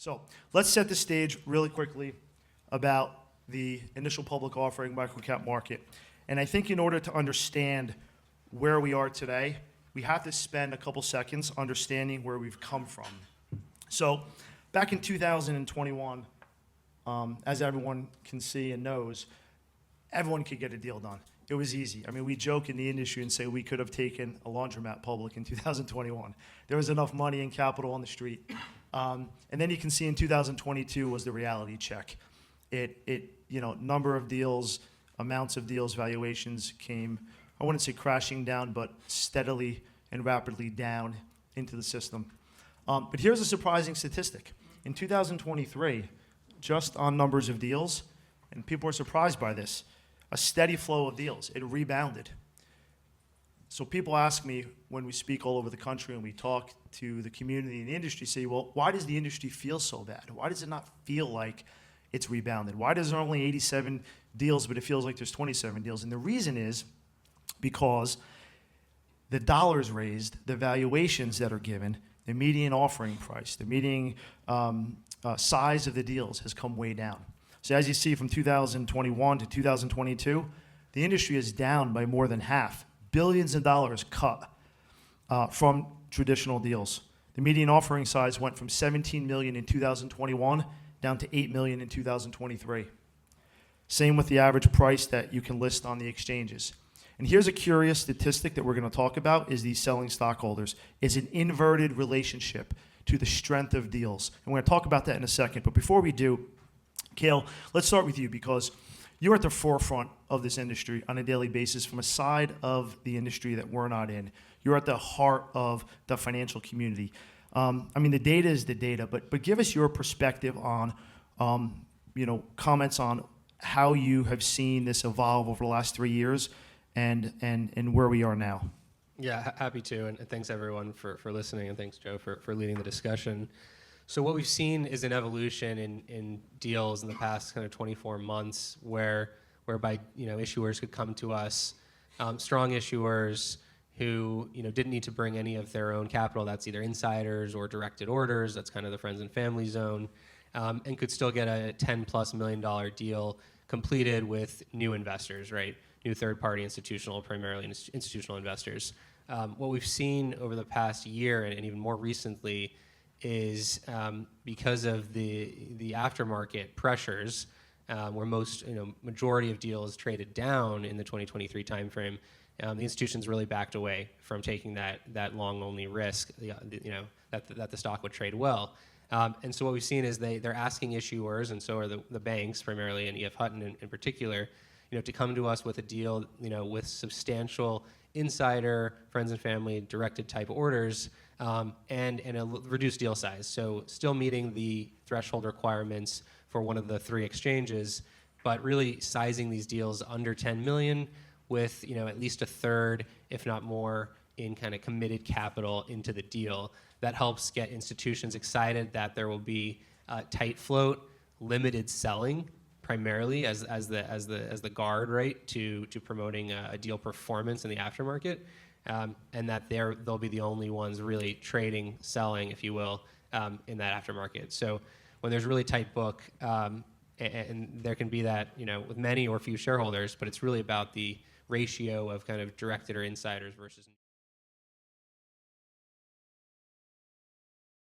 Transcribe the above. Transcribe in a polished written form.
So let's set the stage really quickly about the initial public offering microcap market. And I think in order to understand where we are today, we have to spend a couple seconds understanding where we've come from. So back in 2021, as everyone can see and knows, everyone could get a deal done. It was easy. I mean, we joke in the industry and say we could have taken a laundromat public in 2021. There was enough money and capital on the street. And then you can see in 2022 was the reality check. Number of deals, amounts of deals, valuations came, I wouldn't say crashing down, but steadily and rapidly down into the system. But here's a surprising statistic. In 2023, just on numbers of deals, and people are surprised by this, a steady flow of deals. It rebounded. So people ask me when we speak all over the country and we talk to the community and the industry, say, well, why does the industry feel so bad? Why does it not feel like it's rebounded? Why does there only 87 deals, but it feels like there's 27 deals? And the reason is because the dollars raised, the valuations that are given, the median offering price, the median size of the deals has come way down. So as you see from 2021 to 2022, the industry is down by more than half. Billions of dollars cut from traditional deals. The median offering size went from 17 million in 2021 down to 8 million in 2023. Same with the average price that you can list on the exchanges. And here's a curious statistic that we're going to talk about is these selling stockholders. Is an inverted relationship to the strength of deals. And we're going to talk about that in a second. But before we do, Cale, let's start with you because you're at the forefront of this industry on a daily basis from a side of the industry that we're not in. You're at the heart of the financial community. The data is the data, but give us your perspective on, comments on how you have seen this evolve over the last 3 years and where we are now. Yeah, happy to, and thanks everyone for listening, and thanks Joe for leading the discussion. So what we've seen is an evolution in deals in the past kind of 24 months whereby issuers could come to us, strong issuers who didn't need to bring any of their own capital. That's either insiders or directed orders. That's kind of the friends and family zone, and could still get a $10+ million deal completed with new investors, right? New third-party institutional, primarily institutional investors. What we've seen over the past year and even more recently is because of the aftermarket pressures, where majority of deals traded down in the 2023 timeframe, the institutions really backed away from taking that long-only risk, that the stock would trade well. And so what we've seen is they're asking issuers, and so are the banks, primarily, and EF Hutton in particular, to come to us with a deal, with substantial insider, friends and family, directed type orders, and a reduced deal size. So still meeting the threshold requirements for one of the 3 exchanges, but really sizing these deals under 10 million with at least a third, if not more, in kind of committed capital into the deal. That helps get institutions excited that there will be tight float, limited selling, primarily as the guard, right, to promoting a deal performance in the aftermarket, and that they'll be the only ones really trading, selling, if you will, in that aftermarket. So when there's really tight book, and there can be that with many or few shareholders, but it's really about the ratio of kind of directed or insiders versus